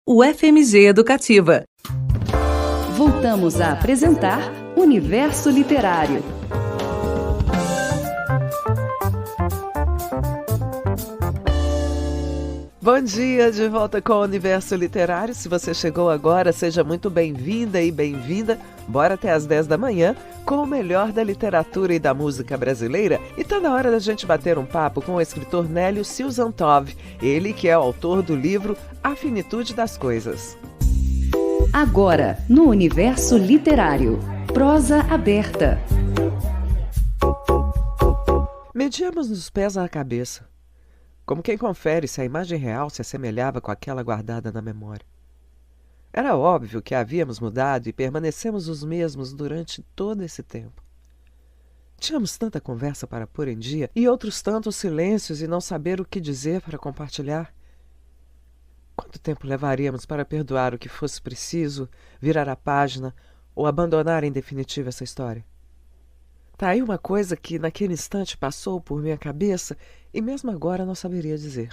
UFMG Educativa. Voltamos a apresentar Universo Literário. Bom dia, de volta com o Universo Literário. Se você chegou agora, seja muito bem-vinda e bem-vinda. Bora até às 10 da manhã com o melhor da literatura e da música brasileira. E tá na hora da gente bater um papo com o escritor Nélio Silzantov, ele que é o autor do livro A Finitude das Coisas. Agora, no Universo Literário, prosa aberta. Medíamos os pés à cabeça, como quem confere se a imagem real se assemelhava com aquela guardada na memória. Era óbvio que havíamos mudado e permanecemos os mesmos durante todo esse tempo. Tínhamos tanta conversa para pôr em dia e outros tantos silêncios e não saber o que dizer para compartilhar. Quanto tempo levaríamos para perdoar o que fosse preciso, virar a página ou abandonar em definitivo essa história? Tá aí uma coisa que naquele instante passou por minha cabeça e mesmo agora não saberia dizer.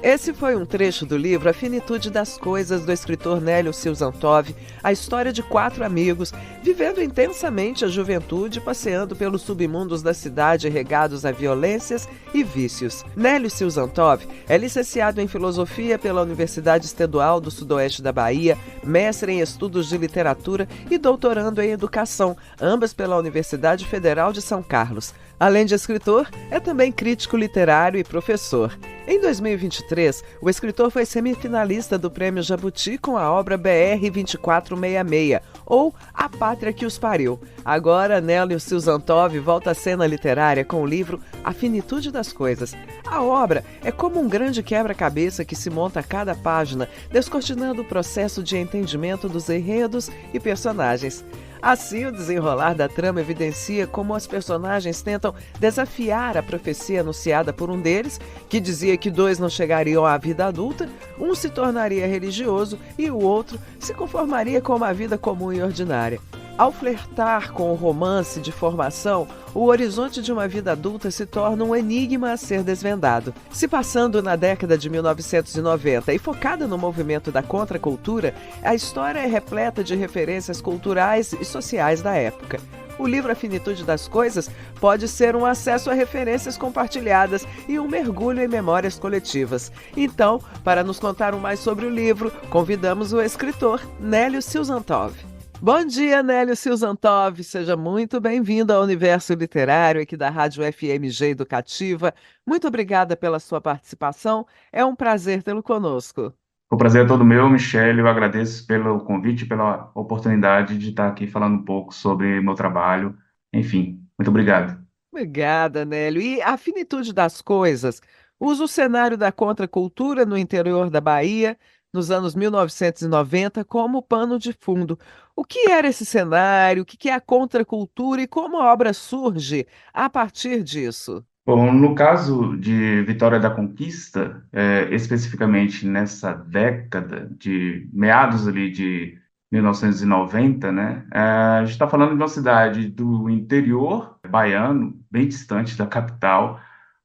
Esse foi um trecho do livro A Finitude das Coisas, do escritor Nélio Silzantov, a história de 4 amigos, vivendo intensamente a juventude, passeando pelos submundos da cidade regados a violências e vícios. Nélio Silzantov é licenciado em Filosofia pela Universidade Estadual do Sudoeste da Bahia, mestre em Estudos de Literatura e doutorando em Educação, ambas pela Universidade Federal de São Carlos. Além de escritor, é também crítico literário e professor. Em 2023, o escritor foi semifinalista do Prêmio Jabuti com a obra BR 2466, ou A Pátria que os Pariu. Agora, Nélio Silzantov volta à cena literária com o livro A Finitude das Coisas. A obra é como um grande quebra-cabeça que se monta a cada página, descortinando o processo de entendimento dos enredos e personagens. Assim, o desenrolar da trama evidencia como as personagens tentam desafiar a profecia anunciada por um deles, que dizia que 2 não chegariam à vida adulta, um se tornaria religioso e o outro se conformaria com uma vida comum e ordinária. Ao flertar com o romance de formação, o horizonte de uma vida adulta se torna um enigma a ser desvendado. Se passando na década de 1990 e focada no movimento da contracultura, a história é repleta de referências culturais e sociais da época. O livro A Finitude das Coisas pode ser um acesso a referências compartilhadas e um mergulho em memórias coletivas. Então, para nos contar mais sobre o livro, convidamos o escritor Nélio Silzantov. Bom dia, Nélio Silzantov. Seja muito bem-vindo ao Universo Literário aqui da Rádio FMG Educativa. Muito obrigada pela sua participação. É um prazer tê-lo conosco. O prazer é todo meu, Michele. Eu agradeço pelo convite, pela oportunidade de estar aqui falando um pouco sobre meu trabalho. Enfim, muito obrigado. Obrigada, Nélio. E A Finitude das Coisas usa o cenário da contracultura no interior da Bahia, nos anos 1990, como pano de fundo. O que era esse cenário? O que é a contracultura e como a obra surge a partir disso? Bom, no caso de Vitória da Conquista, especificamente nessa década de meados ali de 1990, né, a gente está falando de uma cidade do interior baiano, bem distante da capital,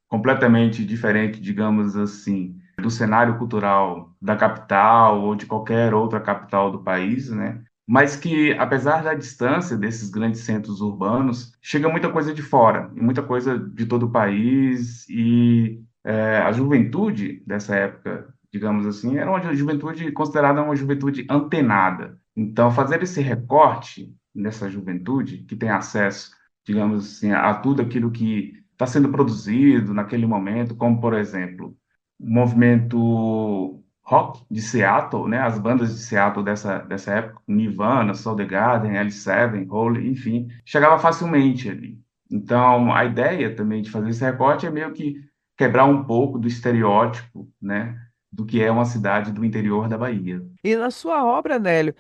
completamente diferente, digamos assim, do cenário cultural da capital ou de qualquer outra capital do país, né? Mas que, apesar da distância desses grandes centros urbanos, chega muita coisa de fora, e muita coisa de todo o país, e a juventude dessa época, digamos assim, era uma juventude considerada uma juventude antenada. Então, fazer esse recorte nessa juventude, que tem acesso, digamos assim, a tudo aquilo que está sendo produzido naquele momento, como, por exemplo, o movimento rock de Seattle, né, as bandas de Seattle dessa época, Nirvana, Soundgarden, L7, Hole, enfim, chegava facilmente ali. Então, a ideia também de fazer esse recorte é meio que quebrar um pouco do estereótipo, né, do que é uma cidade do interior da Bahia. E na sua obra, Nélio,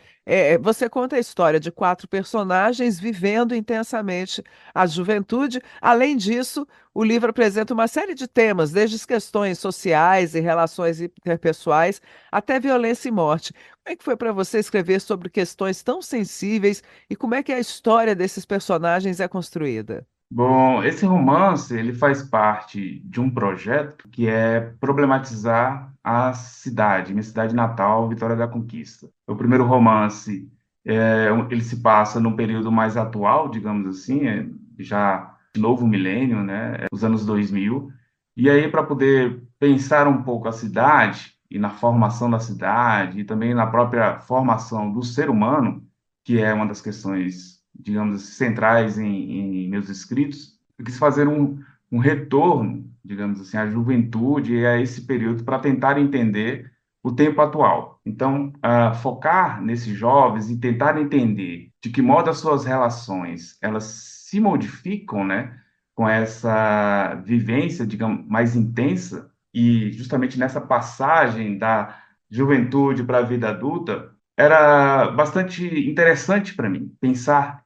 você conta a história de 4 personagens vivendo intensamente a juventude. Além disso, o livro apresenta uma série de temas, desde as questões sociais e relações interpessoais até violência e morte. Como é que foi para você escrever sobre questões tão sensíveis e como é que a história desses personagens é construída? Bom, esse romance ele faz parte de um projeto que é problematizar a cidade, minha cidade natal, Vitória da Conquista. O primeiro romance ele se passa num período mais atual, digamos assim, já novo milênio, né, os anos 2000. E aí para poder pensar um pouco a cidade e na formação da cidade e também na própria formação do ser humano, que é uma das questões, digamos assim, centrais em meus escritos, eu quis fazer um retorno, digamos assim, à juventude e a esse período para tentar entender o tempo atual. Então, focar nesses jovens e tentar entender de que modo as suas relações elas se modificam, né, com essa vivência, digamos, mais intensa e justamente nessa passagem da juventude para a vida adulta, era bastante interessante para mim pensar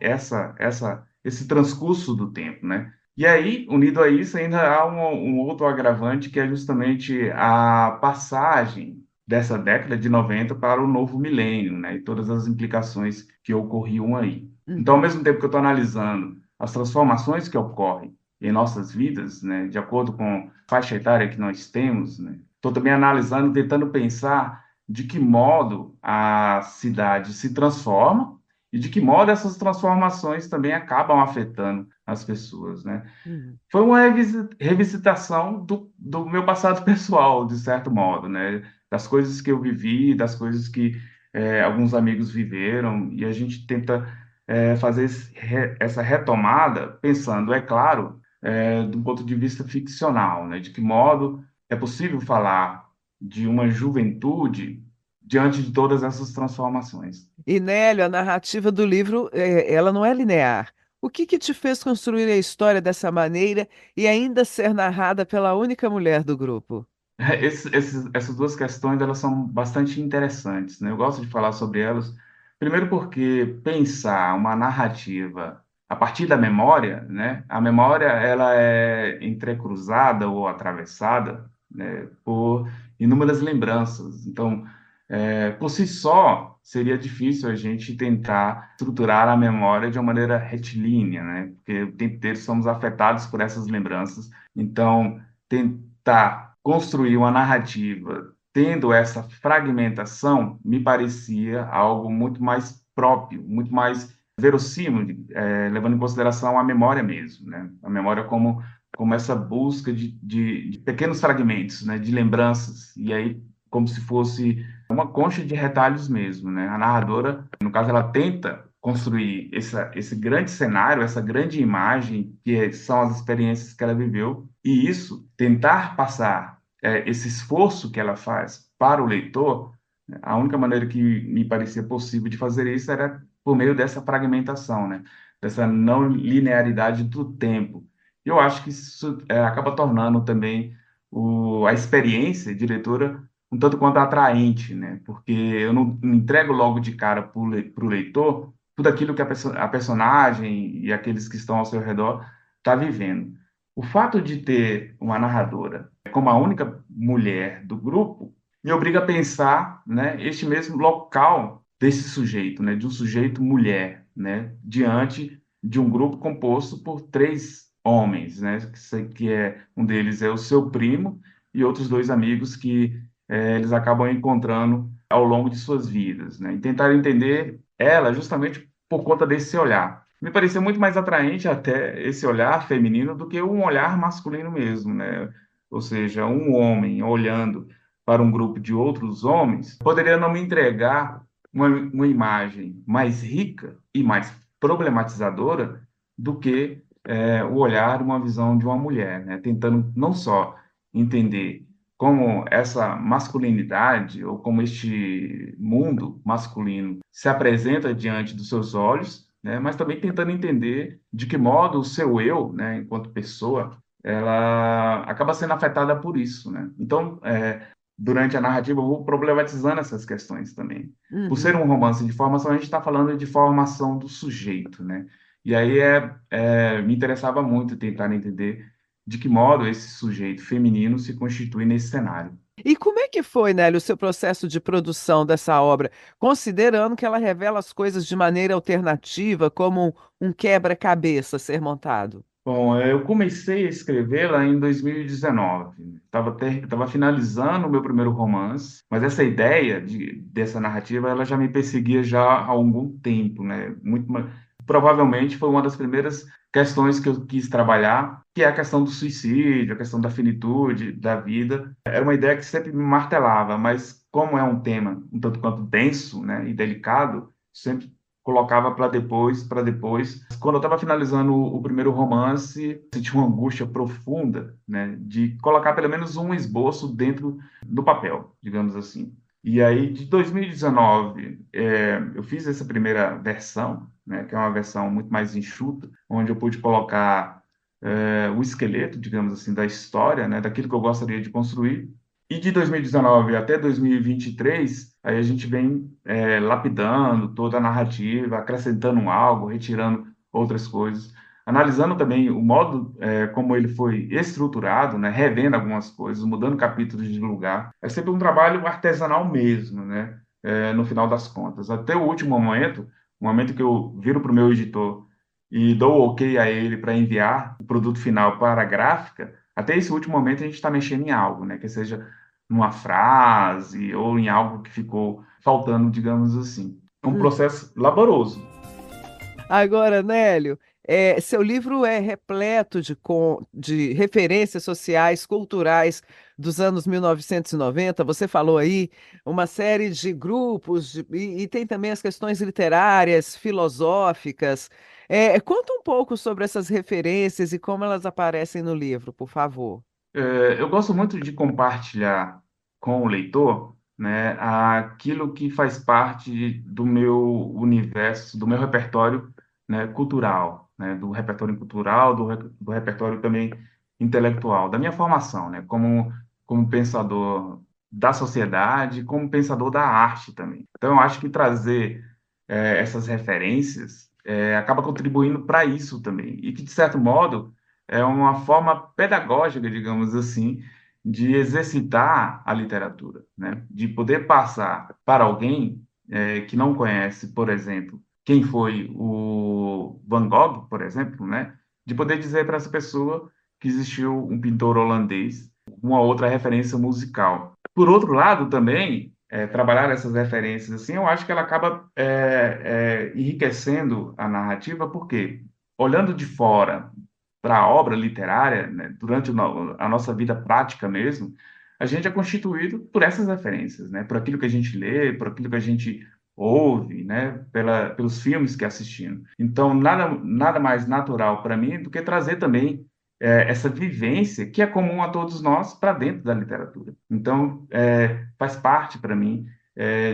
esse transcurso do tempo, né? E aí, unido a isso, ainda há um outro agravante que é justamente a passagem dessa década de 90 para o novo milênio, né? E todas as implicações que ocorriam aí. Então, ao Uhum. mesmo tempo que eu estou analisando as transformações que ocorrem em nossas vidas, né, de acordo com a faixa etária que nós temos, né, estou também analisando, tentando pensar de que modo a cidade se transforma e de que modo essas transformações também acabam afetando as pessoas, né? Uhum. Foi uma revisitação do meu passado pessoal, de certo modo, né? Das coisas que eu vivi, das coisas que alguns amigos viveram, e a gente tenta fazer essa retomada pensando, é claro, do ponto de vista ficcional, né? De que modo é possível falar de uma juventude diante de todas essas transformações. E Nélio, a narrativa do livro, ela não é linear. O que que te fez construir a história dessa maneira e ainda ser narrada pela única mulher do grupo? Essas duas questões elas são bastante interessantes, né? Eu gosto de falar sobre elas, primeiro porque pensar uma narrativa a partir da memória, né? A memória ela é entrecruzada ou atravessada, né, por inúmeras lembranças. Então, por si só, seria difícil a gente tentar estruturar a memória de uma maneira retilínea, né? Porque o tempo inteiro somos afetados por essas lembranças. Então, tentar construir uma narrativa tendo essa fragmentação me parecia algo muito mais próprio, muito mais verossímil, levando em consideração a memória mesmo, né? A memória como essa busca de pequenos fragmentos, né? De lembranças, e aí como se fosse uma concha de retalhos mesmo, né? A narradora, no caso, ela tenta construir esse grande cenário, essa grande imagem, são as experiências que ela viveu, e isso, tentar passar esse esforço que ela faz para o leitor, né, a única maneira que me parecia possível de fazer isso era por meio dessa fragmentação, né? Dessa não linearidade do tempo. Eu acho que isso acaba tornando também a experiência de leitura um tanto quanto atraente, né? Porque eu não entrego logo de cara para o leitor tudo aquilo que a personagem e aqueles que estão ao seu redor está vivendo. O fato de ter uma narradora como a única mulher do grupo me obriga a pensar, né, este mesmo local desse sujeito, né, de um sujeito mulher, né, diante de um grupo composto por três homens, né, que um deles é o seu primo e outros dois amigos que eles acabam encontrando ao longo de suas vidas, né? E tentar entender ela justamente por conta desse olhar. Me parecia muito mais atraente até esse olhar feminino do que um olhar masculino mesmo, né? Ou seja, um homem olhando para um grupo de outros homens poderia não me entregar uma imagem mais rica e mais problematizadora do que o olhar, uma visão de uma mulher, né? Tentando não só entender como essa masculinidade ou como este mundo masculino se apresenta diante dos seus olhos, né? Mas também tentando entender de que modo o seu eu, né, enquanto pessoa, ela acaba sendo afetada por isso, né? Então, durante a narrativa, eu vou problematizando essas questões também. Por ser Uhum. um romance de formação, a gente está falando de formação do sujeito, né? E aí me interessava muito tentar entender de que modo esse sujeito feminino se constitui nesse cenário. E como é que foi, Nélio, o seu processo de produção dessa obra, considerando que ela revela as coisas de maneira alternativa, como um quebra-cabeça a ser montado? Bom, eu comecei a escrevê-la em 2019. Estava finalizando o meu primeiro romance, mas essa ideia dessa narrativa ela já me perseguia já há algum tempo, né? Provavelmente foi uma das primeiras questões que eu quis trabalhar, que é a questão do suicídio, a questão da finitude da vida. Era uma ideia que sempre me martelava, mas como é um tema um tanto quanto denso, né, e delicado, sempre colocava para depois. Quando eu estava finalizando o primeiro romance, senti uma angústia profunda, né, de colocar pelo menos um esboço dentro do papel, digamos assim. E aí, de 2019, eu fiz essa primeira versão, né, que é uma versão muito mais enxuta, onde eu pude colocar o esqueleto, digamos assim, da história, né, daquilo que eu gostaria de construir. E de 2019 até 2023, aí a gente vem lapidando toda a narrativa, acrescentando algo, retirando outras coisas, analisando também o modo como ele foi estruturado, né, revendo algumas coisas, mudando capítulos de lugar. É sempre um trabalho artesanal mesmo, né, no final das contas. Até o último momento, o momento que eu viro para o meu editor e dou o ok a ele para enviar o produto final para a gráfica, até esse último momento a gente está mexendo em algo, né, que seja numa frase ou em algo que ficou faltando, digamos assim. É um processo laboroso. Agora, Nélio, seu livro é repleto de referências sociais, culturais dos anos 1990. Você falou aí uma série de grupos, e tem também as questões literárias, filosóficas. Conta um pouco sobre essas referências e como elas aparecem no livro, por favor. Eu gosto muito de compartilhar com o leitor, né, aquilo que faz parte do meu universo, do meu repertório, né, cultural, né, do repertório cultural, do repertório também intelectual, da minha formação, né, como pensador da sociedade, como pensador da arte também. Então, eu acho que trazer essas referências acaba contribuindo para isso também, e que, de certo modo, é uma forma pedagógica, digamos assim, de exercitar a literatura, né? De poder passar para alguém que não conhece, por exemplo, quem foi o Van Gogh, por exemplo, né? De poder dizer para essa pessoa que existiu um pintor holandês, uma outra referência musical. Por outro lado, também, trabalhar essas referências assim, eu acho que ela acaba enriquecendo a narrativa, porque olhando de fora para a obra literária, né, durante a nossa vida prática mesmo, a gente é constituído por essas referências, né, por aquilo que a gente lê, por aquilo que a gente ouve, né, pelos filmes que assistimos. Então, nada mais natural para mim do que trazer também essa vivência que é comum a todos nós para dentro da literatura. Então, faz parte para mim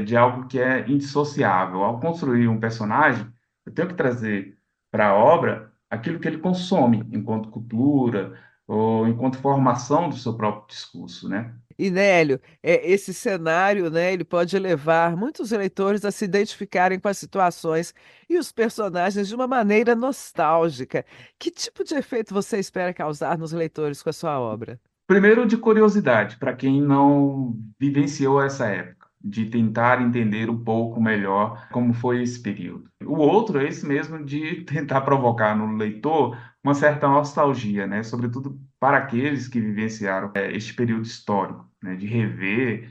de algo que é indissociável. Ao construir um personagem, eu tenho que trazer para a obra aquilo que ele consome enquanto cultura ou enquanto formação do seu próprio discurso, né? E Nélio, esse cenário, né, ele pode levar muitos leitores a se identificarem com as situações e os personagens de uma maneira nostálgica. Que tipo de efeito você espera causar nos leitores com a sua obra? Primeiro, de curiosidade, para quem não vivenciou essa época, de tentar entender um pouco melhor como foi esse período. O outro é esse mesmo de tentar provocar no leitor uma certa nostalgia, né? Sobretudo para aqueles que vivenciaram este período histórico, né? De rever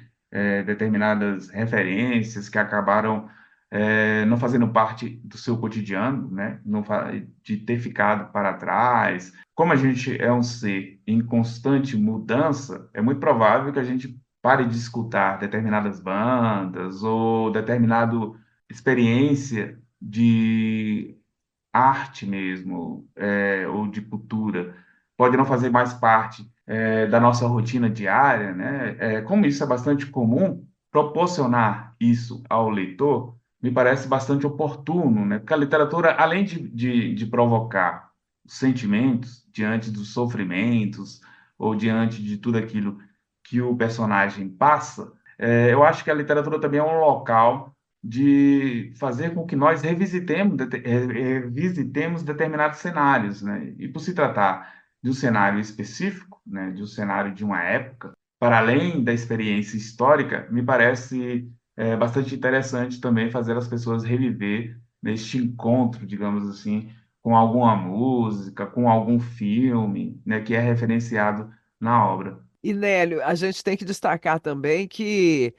determinadas referências que acabaram não fazendo parte do seu cotidiano, né? De ter ficado para trás. Como a gente é um ser em constante mudança, é muito provável que a gente pare de escutar determinadas bandas ou determinada experiência de arte mesmo, ou de cultura. Pode não fazer mais parte, da nossa rotina diária, né? Como isso é bastante comum, proporcionar isso ao leitor me parece bastante oportuno, né? Porque a literatura, além de provocar sentimentos diante dos sofrimentos ou diante de tudo aquilo que o personagem passa, eu acho que a literatura também é um local de fazer com que nós revisitemos determinados cenários, né? E por se tratar de um cenário específico, né, de um cenário de uma época, para além da experiência histórica, me parece bastante interessante também fazer as pessoas reviver neste encontro, digamos assim, com alguma música, com algum filme, né, que é referenciado na obra. E Nélio, a gente tem que destacar também que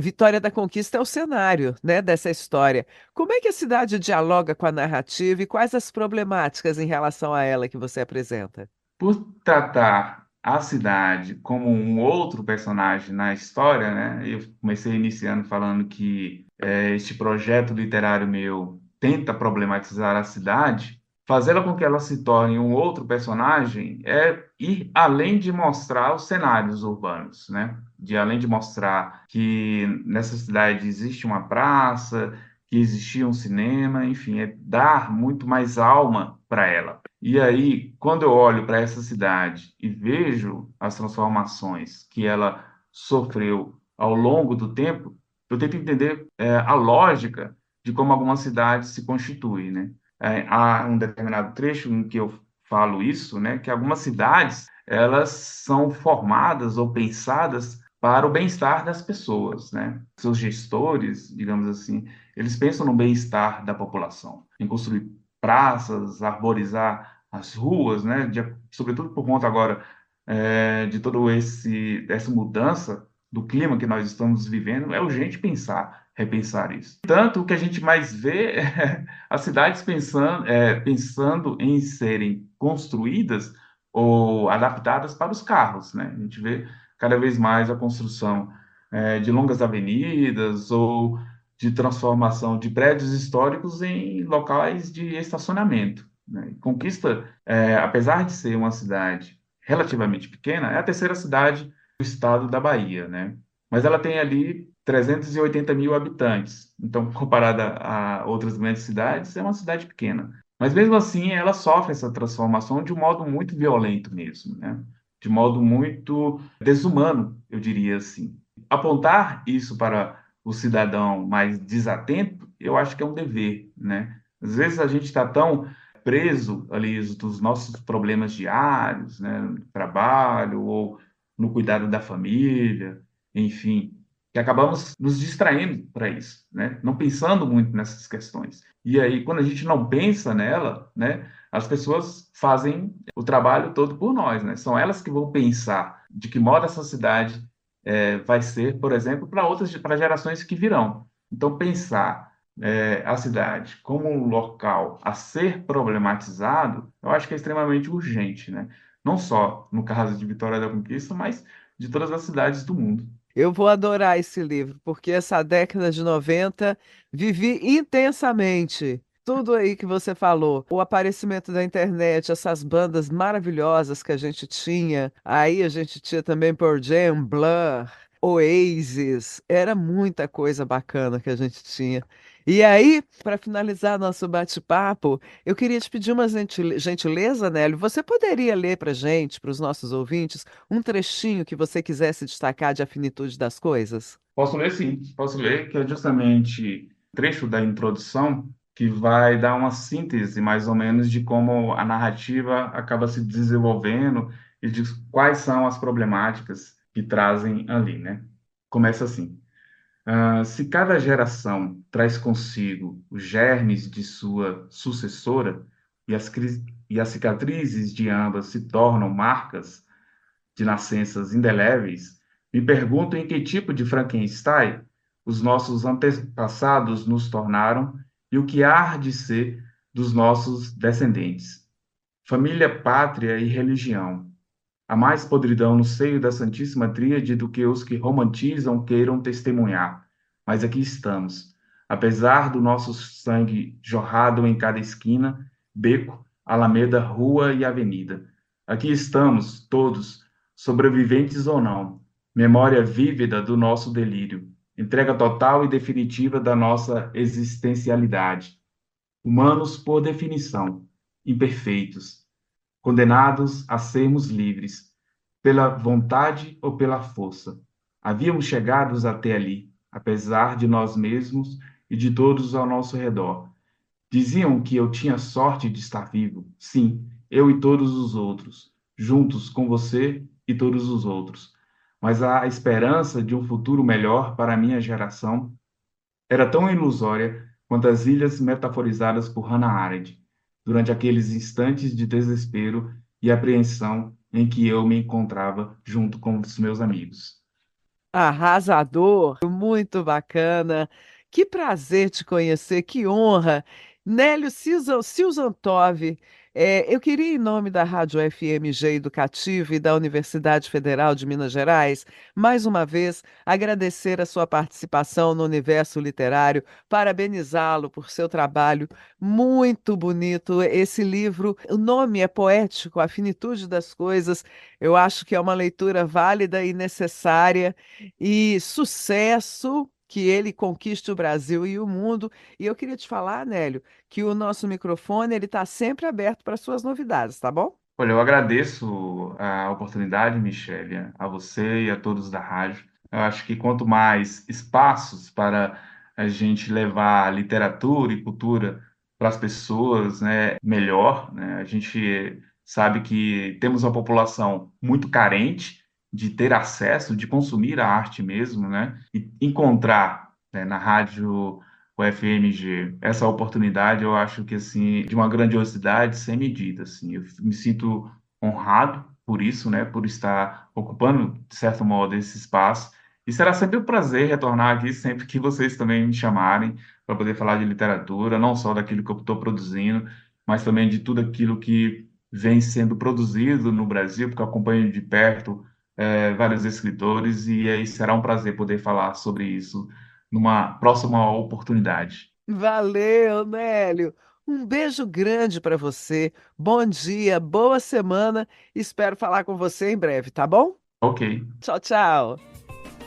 Vitória da Conquista é o cenário, né, dessa história. Como é que a cidade dialoga com a narrativa e quais as problemáticas em relação a ela que você apresenta? Por tratar a cidade como um outro personagem na história, né? Eu comecei iniciando falando que este projeto literário meu tenta problematizar a cidade, fazê-la com que ela se torne um outro personagem é ir além de mostrar os cenários urbanos, né? De além de mostrar que nessa cidade existe uma praça, que existia um cinema, enfim, é dar muito mais alma para ela. E aí, quando eu olho para essa cidade e vejo as transformações que ela sofreu ao longo do tempo, eu tento entender a lógica de como alguma cidade se constitui, né? Há um determinado trecho em que eu falo isso, né? Que algumas cidades elas são formadas ou pensadas para o bem-estar das pessoas, né? Seus gestores, digamos assim, eles pensam no bem-estar da população, em construir praças, arborizar as ruas, né? Sobretudo por conta agora de todo essa mudança do clima que nós estamos vivendo, é urgente pensar, repensar isso. Tanto o que a gente mais vê é as cidades pensando em serem construídas ou adaptadas para os carros, né? A gente vê cada vez mais a construção de longas avenidas ou de transformação de prédios históricos em locais de estacionamento, né? Conquista, apesar de ser uma cidade relativamente pequena, é a terceira cidade do estado da Bahia, né? Mas ela tem ali 380 mil habitantes. Então, comparada a outras grandes cidades, é uma cidade pequena. Mas mesmo assim, ela sofre essa transformação de um modo muito violento mesmo, né? De modo muito desumano, eu diria assim. Apontar isso para o cidadão mais desatento, eu acho que é um dever, né? Às vezes a gente está tão preso ali dos nossos problemas diários, né, no trabalho ou no cuidado da família, enfim, que acabamos nos distraindo para isso, né? Não pensando muito nessas questões. E aí, quando a gente não pensa nela, né, as pessoas fazem o trabalho todo por nós, né? São elas que vão pensar de que modo essa cidade vai ser, por exemplo, para gerações que virão. Então, pensar a cidade como um local a ser problematizado, eu acho que é extremamente urgente, né? Não só no caso de Vitória da Conquista, mas de todas as cidades do mundo. Eu vou adorar esse livro, porque essa década de 90 vivi intensamente. Tudo aí que você falou, o aparecimento da internet, essas bandas maravilhosas que a gente tinha. Aí a gente tinha também Pearl Jam, Blur, Oasis, era muita coisa bacana que a gente tinha. E aí, para finalizar nosso bate-papo, eu queria te pedir uma gentileza, Nélio. Você poderia ler para gente, para os nossos ouvintes, um trechinho que você quisesse destacar de A Finitude das Coisas? Posso ler, sim. Posso ler, que é justamente o trecho da introdução que vai dar uma síntese, mais ou menos, de como a narrativa acaba se desenvolvendo e de quais são as problemáticas que trazem ali, né? Começa assim. Se cada geração traz consigo os germes de sua sucessora e as cicatrizes de ambas se tornam marcas de nascenças indeléveis, me pergunto em que tipo de Frankenstein os nossos antepassados nos tornaram e o que há de ser dos nossos descendentes. Família, pátria e religião. Há mais podridão no seio da Santíssima Tríade do que os que romantizam queiram testemunhar. Mas aqui estamos, apesar do nosso sangue jorrado em cada esquina, beco, alameda, rua e avenida. Aqui estamos, todos, sobreviventes ou não, memória vívida do nosso delírio, entrega total e definitiva da nossa existencialidade. Humanos por definição, imperfeitos, condenados a sermos livres, pela vontade ou pela força. Havíamos chegado até ali, apesar de nós mesmos e de todos ao nosso redor. Diziam que eu tinha sorte de estar vivo. Sim, eu e todos os outros, juntos com você e todos os outros. Mas a esperança de um futuro melhor para a minha geração era tão ilusória quanto as ilhas metaforizadas por Hannah Arendt. durante aqueles instantes de desespero e apreensão em que eu me encontrava junto com os meus amigos. Arrasador, muito bacana. Que prazer te conhecer, que honra. Nélio Silzantov, eu queria, em nome da Rádio FMG Educativa e da Universidade Federal de Minas Gerais, mais uma vez agradecer a sua participação no Universo Literário, parabenizá-lo por seu trabalho muito bonito. Esse livro, o nome é poético, A Finitude das Coisas. Eu acho que é uma leitura válida e necessária e sucesso, que ele conquiste o Brasil e o mundo. E eu queria te falar, Nélio, que o nosso microfone ele está sempre aberto para suas novidades, tá bom? Olha, eu agradeço a oportunidade, Michele, a você e a todos da rádio. Eu acho que quanto mais espaços para a gente levar literatura e cultura para as pessoas, né, melhor, né? A gente sabe que temos uma população muito carente de ter acesso, de consumir a arte mesmo, né? E encontrar, né, na rádio o FMG, essa oportunidade eu acho que assim de uma grandiosidade sem medida, assim, eu me sinto honrado por isso, né, por estar ocupando de certo modo esse espaço. E será sempre um prazer retornar aqui sempre que vocês também me chamarem para poder falar de literatura, não só daquilo que eu estou produzindo, mas também de tudo aquilo que vem sendo produzido no Brasil, porque eu acompanho de perto vários escritores e aí será um prazer poder falar sobre isso numa próxima oportunidade. Valeu, Nélio. Um beijo grande para você. Bom dia, boa semana. Espero falar com você em breve, tá bom? Ok. Tchau, tchau.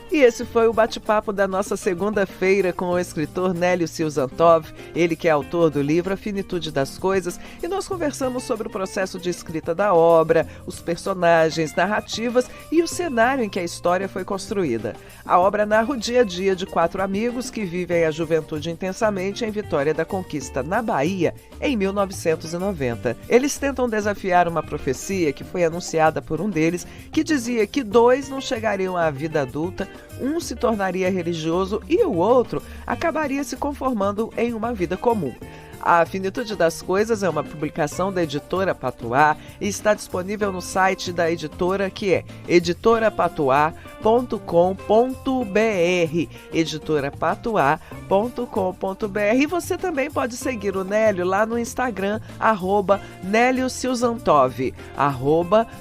E esse foi o bate-papo da nossa segunda-feira com o escritor Nélio Silzantov, ele que é autor do livro A Finitude das Coisas, e nós conversamos sobre o processo de escrita da obra, os personagens, narrativas e o cenário em que a história foi construída. A obra narra o dia a dia de 4 amigos que vivem a juventude intensamente em Vitória da Conquista, na Bahia, em 1990. Eles tentam desafiar uma profecia que foi anunciada por um deles, que dizia que 2 não chegariam à vida adulta, um se tornaria religioso e o outro acabaria se conformando em uma vida comum. A Finitude das Coisas é uma publicação da editora Patuá e está disponível no site da editora, que é editorapatuá.com.br, editorapatuá.com.br. E você também pode seguir o Nélio lá no Instagram, @Nélio Silzantov,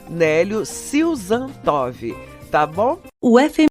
@Nélio Silzantov, tá bom? O FM